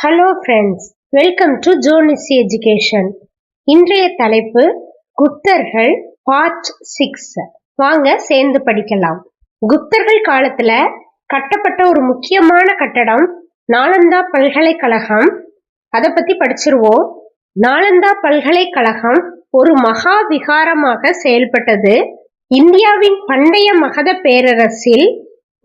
Hello friends, welcome to ஜோனிசி education. இன்றைய தலைப்பு குப்தர்கள் பார்ட் 6. வாங்க சேர்ந்து படிக்கலாம். குப்தர்கள் காலத்துல கட்டப்பட்ட ஒரு முக்கியமான கட்டடம் நாலந்தா பல்கலைக்கழகம். அதை பத்தி படிச்சிருவோம். நாலந்தா பல்கலைக்கழகம் ஒரு மகா விகாரமாக செயல்பட்டது. இந்தியாவின் பண்டைய மகத பேரரசில்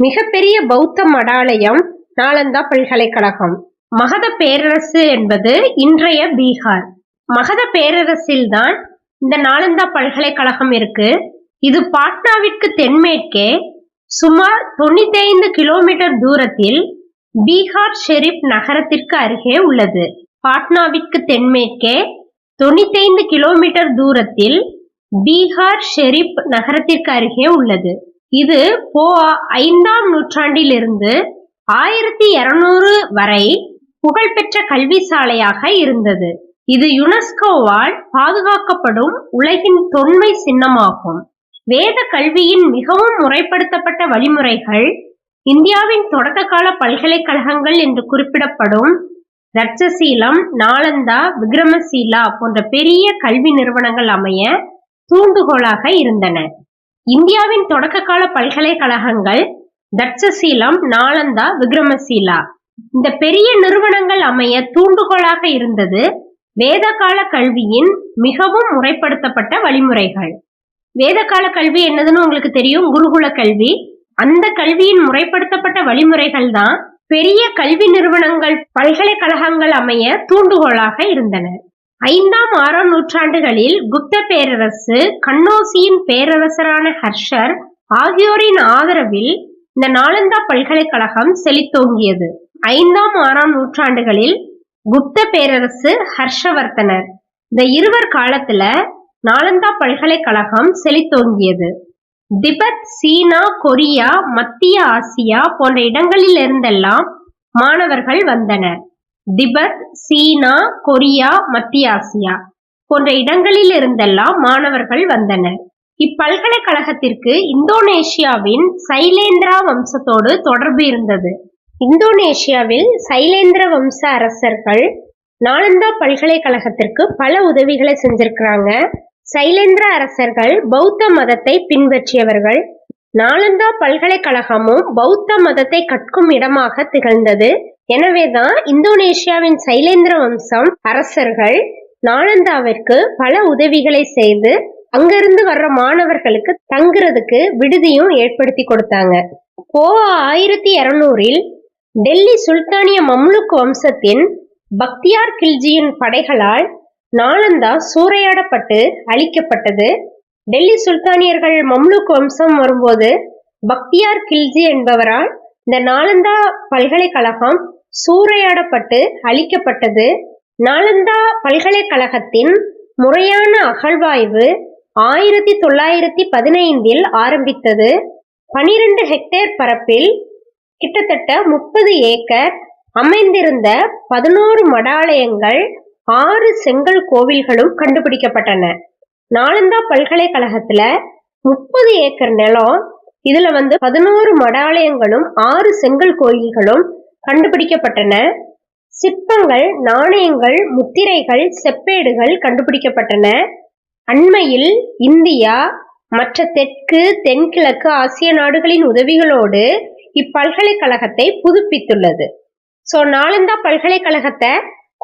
மிகப்பெரிய பௌத்த மடாலயம் நாலந்தா பல்கலைக்கழகம். மகத பேரரசு என்பது இன்றைய பீகார். மகத பேரரசில் தான் இந்த நாலந்தா பல்கலைக்கழகம் இருக்கு. இது பாட்னாவிற்கு தென்மேற்கே சுமார் 95 கிலோமீட்டர் தூரத்தில் பீகார் ஷெரீப் நகரத்திற்கு அருகே உள்ளது. பாட்னாவிற்கு தென்மேற்கே 95 கிலோமீட்டர் தூரத்தில் பீகார் ஷெரீப் நகரத்திற்கு அருகே உள்ளது. இது 5ஆம் நூற்றாண்டிலிருந்து 1200 வரை புகழ்பெற்ற கல்வி சாலையாக இருந்தது. இது யுனெஸ்கோவால் பாதுகாக்கப்படும் உலகின் தொன்மை சின்னமாகும். வேத கல்வியின் மிகவும் முறைப்படுத்தப்பட்ட வழிமுறைகள் இந்தியாவின் தொடக்க கால பல்கலைக்கழகங்கள் என்று குறிப்பிடப்படும் தட்சசீலம், நாலந்தா, விக்ரமசீலா போன்ற பெரிய கல்வி நிறுவனங்கள் அமைய தூண்டுகோலாக இருந்தன. இந்தியாவின் தொடக்க கால பல்கலைக்கழகங்கள் தட்சசீலம், நாலந்தா, விக்ரமசீலா இந்த பெரிய நிறுவனங்கள் அமைய தூண்டுகோலாக இருந்தது வேதகால கல்வியின் மிகவும் முறைப்படுத்தப்பட்ட வழிமுறைகள். வேதகால கல்வி என்னதுன்னு உங்களுக்கு தெரியும், குருகுல கல்வி. அந்த கல்வியின் முறைப்படுத்தப்பட்ட வழிமுறைகள் தான் பெரிய கல்வி நிறுவனங்கள், பல்கலைக்கழகங்கள் அமைய தூண்டுகோலாக இருந்தன. 5ஆம் 6ஆம் நூற்றாண்டுகளில் குப்த பேரரசு கன்னோசியின் பேரரசரான ஹர்ஷர் ஆகியோரின் ஆதரவில் இந்த நாலந்தா பல்கலைக்கழகம் செழித்தோங்கியது. 5ஆம் 6ஆம் நூற்றாண்டுகளில் குப்த பேரரசு, ஹர்ஷவர்தனர் இந்த இருவர் காலத்துல நாலந்தா பல்கலைக்கழகம் செழித்தோங்கியது. திபெத், சீனா, கொரியா, மத்திய ஆசியா போன்ற இடங்களில் இருந்தெல்லாம் மாணவர்கள் வந்தனர். திபெத், சீனா, கொரியா, மத்திய ஆசியா போன்ற இடங்களில் இருந்தெல்லாம் மாணவர்கள் வந்தனர். இப்பல்கலைக்கழகத்திற்கு இந்தோனேஷியாவின் சைலேந்திரா வம்சத்தோடு தொடர்பு இருந்தது. இந்தோனேஷியாவில் சைலேந்திர வம்ச அரசர்கள் நாலந்தா பல்கலைக்கழகத்திற்கு பல உதவிகளை செஞ்சிருக்கிறாங்க. சைலேந்திர அரசர்கள் பௌத்த மதத்தை பின்பற்றியவர்கள். நாலந்தா பல்கலைக்கழகமும் பௌத்த மதத்தை கற்கும் இடமாக திகழ்ந்தது. எனவேதான் இந்தோனேஷியாவின் சைலேந்திர வம்சம் அரசர்கள் நாலந்தாவிற்கு பல உதவிகளை செய்து அங்கிருந்து வர்ற மாணவர்களுக்கு தங்குறதுக்கு விடுதியும் ஏற்படுத்தி கொடுத்தாங்க. 1200 டெல்லி சுல்தானிய மம்லுக் வம்சத்தின் பக்தியார் கில்ஜியின் படைகளால் நாலந்தா சூறையாடப்பட்டு அழிக்கப்பட்டது. டெல்லி சுல்தானியர்கள் மம்லுக் வம்சம் வரும்போது பக்தியார் கில்ஜி என்பவரால் இந்த நாலந்தா பல்கலைக்கழகம் சூறையாடப்பட்டு அழிக்கப்பட்டது. நாலந்தா பல்கலைக்கழகத்தின் முறையான அகழ்வாய்வு 1915 ஆரம்பித்தது. 12 ஹெக்டேர் பரப்பில் கிட்டத்தட்ட 30 ஏக்கர் அமைந்திருந்த 11 மடாலயங்கள், 6 செங்கல் கோவில்களும் கண்டுபிடிக்கப்பட்டன. நாலந்தா பல்கலைக்கழகத்துல 30 ஏக்கர் நிலம், இதுல 11 மடாலயங்களும் 6 செங்கல் கோயில்களும் கண்டுபிடிக்கப்பட்டன. சிற்பங்கள், நாணயங்கள், முத்திரைகள், செப்பேடுகள் கண்டுபிடிக்கப்பட்டன. அண்மையில் இந்தியா மற்ற தெற்கு, தென்கிழக்கு ஆசிய நாடுகளின் உதவிகளோடு இப்பல்கலைக்கழகத்தை புதுப்பித்துள்ளது. நாலந்தா பல்கலைக்கழகத்தை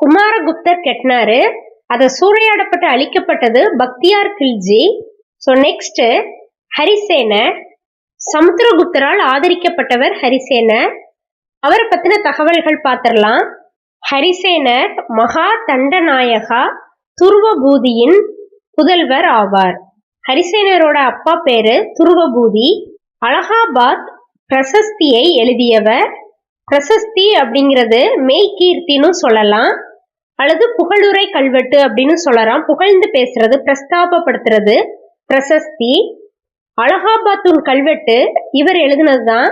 குமாரகுப்தர் கட்டினாரு. அதை சூறையாடப்பட்டு அழிக்கப்பட்டது பக்தியார் கில்ஜி. நெக்ஸ்ட் ஹரிசேனர், சமுத்திரகுப்தரால் ஆதரிக்கப்பட்டவர் ஹரிசேனர். அவரை பத்தின தகவல்கள் பார்த்திடலாம். ஹரிசேனர் மகா தண்டநாயகா துருவபூதியின் புதல்வர் ஆவார். ஹரிசேனரோட அப்பா பேரு துருவபூதி. அலகாபாத் பிரசஸ்தியை எழுதியவர். பிரசஸ்தி அப்படிங்கிறது மெய்கீர்த்தின்னு சொல்லலாம், அல்லது புகழுரை கல்வெட்டு அப்படின்னு சொல்லலாம். புகழ்ந்து பேசுறது, பிரஸ்தாபப்படுத்துறது பிரசஸ்தி. அலகாபாத்துன் கல்வெட்டு இவர் எழுதினதுதான்.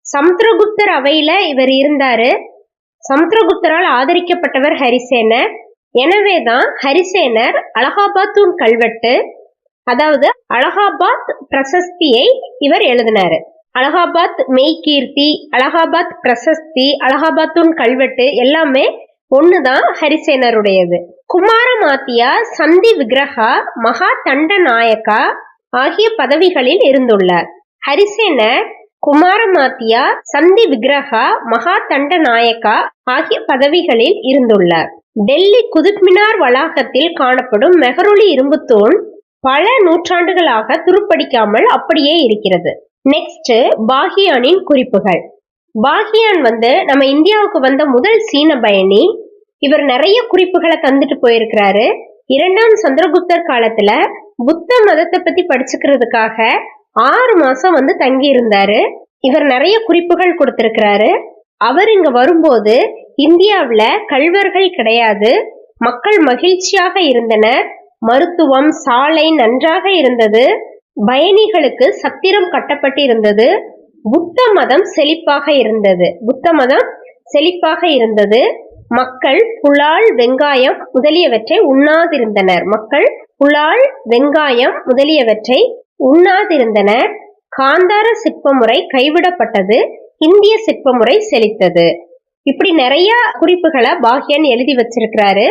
சமுத்திரகுப்தர் அவையில இவர் இருந்தாரு. சமுத்திரகுப்தரால் ஆதரிக்கப்பட்டவர் ஹரிசேனர். எனவேதான் ஹரிசேனர் அலகாபாத்துன் கல்வெட்டு, அதாவது அலகாபாத் பிரசஸ்தியை இவர் எழுதினாரு. அலகாபாத் மெய்கீர்த்தி, அலகாபாத் பிரசஸ்தி, அலகாபாத்துன் கல்வெட்டு எல்லாமே ஒண்ணுதான் ஹரிசேனருடையது. குமாரமாத்தியா, சந்தி விக்கிரகா, மகா தண்ட நாயக்கா ஆகிய பதவிகளில் இருந்துள்ளார். ஹரிசேனர் குமாரமாத்தியா, சந்தி விக்கிரகா, மகா தண்ட நாயக்கா ஆகிய பதவிகளில் இருந்துள்ளார். டெல்லி குதுப்மினார் வளாகத்தில் காணப்படும் மெஹ்ரொலி இரும்புத்தூண் பல நூற்றாண்டுகளாக துருப்பிடிக்காமல் அப்படியே இருக்கிறது. நெக்ஸ்ட், பாகியானின் குறிப்புகள். பாகியான் நம்ம இந்தியாவுக்கு வந்த முதல் சீன பயணி. இவர் நிறைய குறிப்புகளை தந்துட்டு போயிருக்கிறாரு. 2ஆம் சந்திரகுப்தர் காலத்துல புத்த மதத்தை பத்தி படிச்சுக்கிறதுக்காக 6 மாசம் தங்கி இருந்தாரு. இவர் நிறைய குறிப்புகள் கொடுத்திருக்கிறாரு. அவர் இங்க வரும்போது இந்தியாவுல கள்வர்கள் கிடையாது, மக்கள் மகிழ்ச்சியாக இருந்தனர், மருத்துவம், சாலை நன்றாக இருந்தது, பயணிகளுக்கு சத்திரம் கட்டப்பட்டு இருந்தது, புத்த மதம் செழிப்பாக இருந்தது, மக்கள் புலால், வெங்காயம் முதலியவற்றை உண்ணாதிருந்தனர். காந்தார சிற்பமுறை கைவிடப்பட்டது, இந்திய சிற்பமுறை செழித்தது. இப்படி நிறைய குறிப்புகளை பாகியன் எழுதி வச்சிருக்கிறாரு.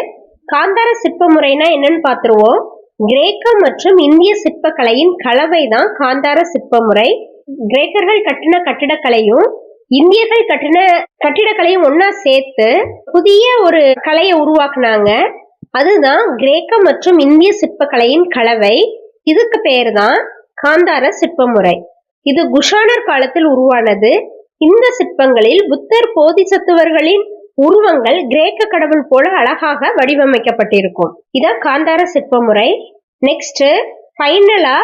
காந்தார சிற்பமுறைனா என்னன்னு பாத்துருவோம். கிரேக்கம் மற்றும் இந்திய சிற்பக்கலையின் கலவைதான் காந்தார சிற்பமுறை. கிரேக்கர்கள் கட்டின கட்டிடக்கலையும் இந்தியர்கள் கட்டின கட்டிடக்கலையும் ஒன்னா சேர்த்து புதிய ஒரு கலையை உருவாக்குனாங்க. அதுதான் கிரேக்க மற்றும் இந்திய சிற்பக்கலையின் கலவை. இதுக்கு பேரு தான் காந்தார சிற்பமுறை. இது குஷானர் காலத்தில் உருவானது. இந்த சிற்பங்களில் புத்தர், போதிசத்துவர்களின் உருவங்கள் கிரேக்க கடவுள் போல அழகாக வடிவமைக்கப்பட்டிருக்கும். இதான் காந்தார சிற்பமுறை. நெக்ஸ்ட், ஃபைனலா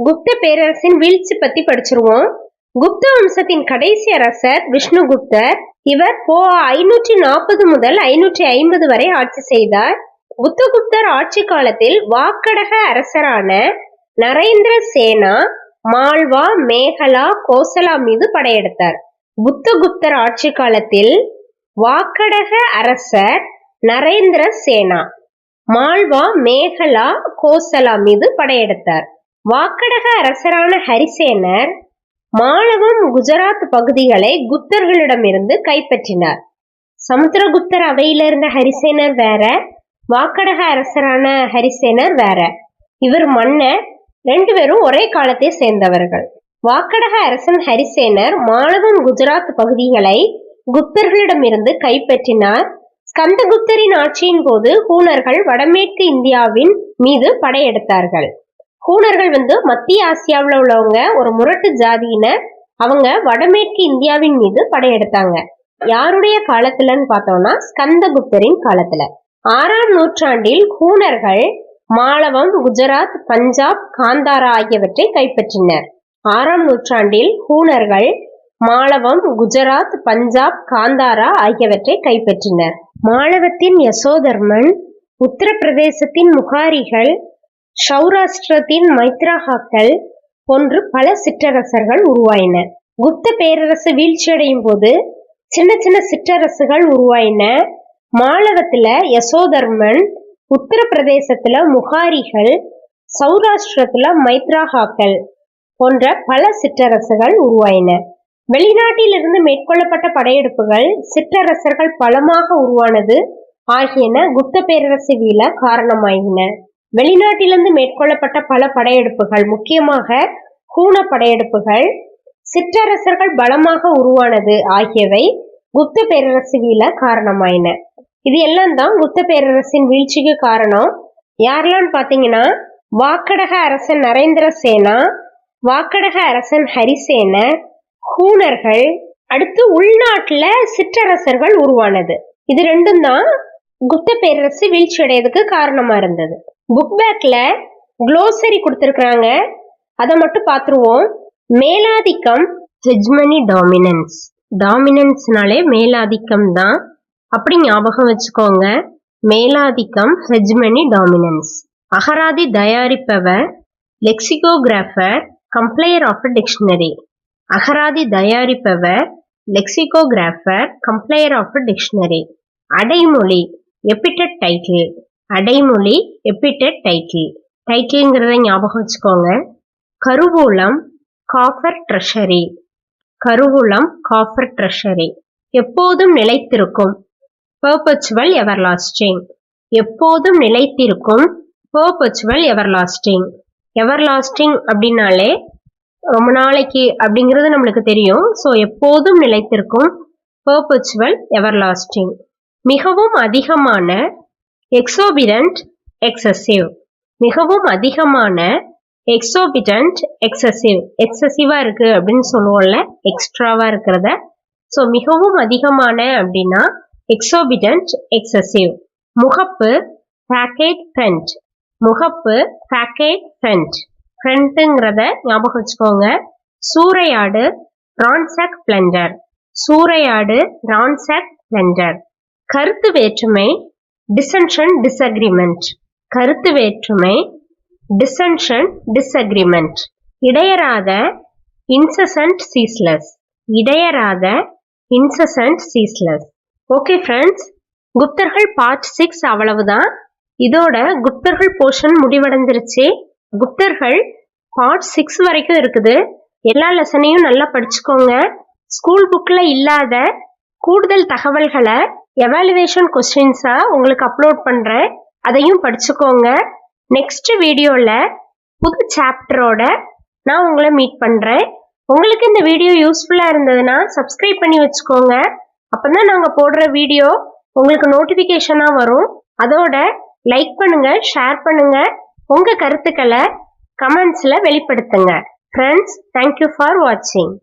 குப்த பேரரசின் வீழ்ச்சி பத்தி படிச்சிருவோம். குப்த வம்சத்தின் கடைசி அரசர் விஷ்ணுகுப்தர். இவர் 540 முதல் 550 வரை ஆட்சி செய்தார். புத்தகுப்தர் ஆட்சி காலத்தில் வாக்கடக அரசரான நரேந்திர சேனா மால்வா, மேகலா, கோசலா மீது படையெடுத்தார். புத்தகுப்தர் ஆட்சி காலத்தில் வாக்கடக அரசர் நரேந்திர சேனா மால்வா, மேகலா, கோசலா மீது படையெடுத்தார். வாக்கடக அரசரான ஹரிசேனர் மாலவம், குஜராத் பகுதிகளை குப்தர்களிடமிருந்து கைப்பற்றினார். சமுத்திரகுப்தர் அவையில இருந்த ஹரிசேனர் வேற, வாக்கடக அரசரான ஹரிசேனர் வேற. இவர் மன்னர், 2 பேரும் ஒரே காலத்தை சேர்ந்தவர்கள். வாக்கடக அரசன் ஹரிசேனர் மாலவம், குஜராத் பகுதிகளை குப்தர்களிடமிருந்து கைப்பற்றினார். ஸ்கந்தகுப்தரின் ஆட்சியின் போது ஹூணர்கள் வடமேற்கு இந்தியாவின் மீது படையெடுத்தார்கள். ஹூணர்கள் மத்திய ஆசியாவில் உள்ளவங்க, ஒரு முரட்டு ஜாதியினர். அவங்க வடமேற்கு இந்தியாவின் மீது படையெடுத்தாங்க. யாருடைய காலத்துலன்னு பார்த்தோம்னா ஸ்கந்தகுப்தரின் காலத்துல. 6ஆம் நூற்றாண்டில் ஹூணர்கள் மாலவம், குஜராத், பஞ்சாப், காந்தாரா ஆகியவற்றை கைப்பற்றினர். 6ஆம் நூற்றாண்டில் ஹூணர்கள் மாலவம், குஜராத், பஞ்சாப், காந்தாரா ஆகியவற்றை கைப்பற்றினர். மாலவத்தின் யசோதர்மன், உத்தரப்பிரதேசத்தின் முகாரிகள், சௌராஷ்டிரத்தின் மைத்ராகாக்கள் போன்று பல சிற்றரசர்கள் உருவாயின. குப்த பேரரசு வீழ்ச்சியடையும் போது சின்ன சின்ன சிற்றரசுகள் உருவாயின. மாலவத்துல யசோதர்மன், உத்தரப்பிரதேசத்துல முகாரிகள், சௌராஷ்டிரத்துல மைத்ராகாக்கள் போன்ற பல சிற்றரசுகள் உருவாயின. வெளிநாட்டிலிருந்து மேற்கொள்ளப்பட்ட படையெடுப்புகள், சிற்றரசர்கள் பலமாக உருவானது ஆகியன குப்த பேரரசு வீழ காரணமாயின. வெளிநாட்டிலிருந்து மேற்கொள்ளப்பட்ட பல படையெடுப்புகள், முக்கியமாக ஹூண படையெடுப்புகள், சிற்றரசர்கள் பலமாக உருவானது ஆகியவை குப்த பேரரசு வீழ காரணமாயின. இது எல்லாம் தான் குப்த பேரரசின் வீழ்ச்சிக்கு காரணம். யாரெல்லாம் பாத்தீங்கன்னா வாக்கடக அரசன் நரேந்திர சேனா, வாக்கடக அரசன் ஹரிசேனர், ஹூணர்கள், அடுத்து உள்நாட்டுல சிற்றரசர்கள் உருவானது. இது ரெண்டும் தான் குப்த பேரரசு வீழ்ச்சி அடையதுக்கு காரணமா இருந்தது. புக் பேக்ல குளோசரி கொடுத்திருக்கிறாங்க, அதை மட்டும் பார்த்துருவோம். மேலாதிக்கம், ஹெஜ்மனி, டாமினன்ஸ். டாமினன்ஸ்னாலே மேலாதிக்கம் தான், அப்படி ஞாபகம் வச்சுக்கோங்க. மேலாதிக்கம், ஹெஜ்மனி, டாமினன்ஸ். அகராதி தயாரிப்பவர் லெக்சிகோகிராஃபர், கம்ப்ளையர் ஆஃப் டிக்ஷனரி. அகராதி தயாரிப்பவர் லெக்சிகோகிராஃபர், கம்ப்ளையர் ஆஃப் டிக்ஷனரி. அடைமொழி, எபிடெட் டைட்டில். அடைமொழி, எபிடெட் டைட்டில். டைட்டில்ங்கிறத ஞாபகம் வச்சுக்கோங்க. கருவூலம், காஃபர் ட்ரெஷரி. கருவூலம், காஃபர் ட்ரெஷரி. எப்போதும் நிலைத்திருக்கும், perpetual everlasting. எப்போதும் நிலைத்திருக்கும் perpetual everlasting. everlasting அப்படின்னாலே ரொம்ப நாளைக்கு அப்படிங்கிறது நம்மளுக்கு தெரியும். ஸோ எப்போதும் நிலைத்திருக்கும் perpetual everlasting. மிகவும் அதிகமான exorbitant excessive. மிகவும் அதிகமான exorbitant excessive. எக்ஸசிவா இருக்கு அப்படின்னு சொல்லுவோம்ல, எக்ஸ்ட்ராவா இருக்கிறத. ஸோ மிகவும் அதிகமான அப்படின்னா exorbitant excessive. முகப்பு facade front. முகப்பு facade front. ஃப்ரண்ட்டுங்கிறத ஞாபகம் வச்சுக்கோங்க. சூறையாடு ransack plunder. சூறையாடு ransack plunder. கருத்து வேற்றுமை dissension disagreement. கருத்து வேற்றுமை dissension disagreement. இடையராத incessant ceaseless. இடையராத incessant ceaseless. ஓகே ஃப்ரெண்ட்ஸ், குப்தர்கள் பார்ட் 6 அவ்வளவுதான். இதோட குப்தர்கள் போர்ஷன் முடிவடைஞ்சிருச்சு. குப்தர்கள் பார்ட் 6 வரைக்கும் இருக்குது. எல்லா லெசனையும் நல்லா படிச்சுக்கோங்க. ஸ்கூல் புக்ல இல்லாத கூடுதல் தகவல்களை எவாலுவேஷன் கொஸ்டின்ஸா உங்களுக்கு அப்லோட் பண்றேன். அதையும் படிச்சுக்கோங்க. நெக்ஸ்ட் வீடியோல புது சாப்டரோட நான் உங்களை மீட் பண்றேன். உங்களுக்கு இந்த வீடியோ யூஸ்ஃபுல்லா இருந்ததுன்னா சப்ஸ்கிரைப் பண்ணி வச்சுக்கோங்க. அப்பதான் நாங்க போடுற வீடியோ உங்களுக்கு நோட்டிபிகேஷனா வரும். அதோட லைக் பண்ணுங்க, ஷேர் பண்ணுங்க, உங்க கருத்துக்களை கமெண்ட்ஸ்ல வெளிப்படுத்துங்க. ஃப்ரெண்ட்ஸ், தேங்க்யூ ஃபார் வாட்சிங்.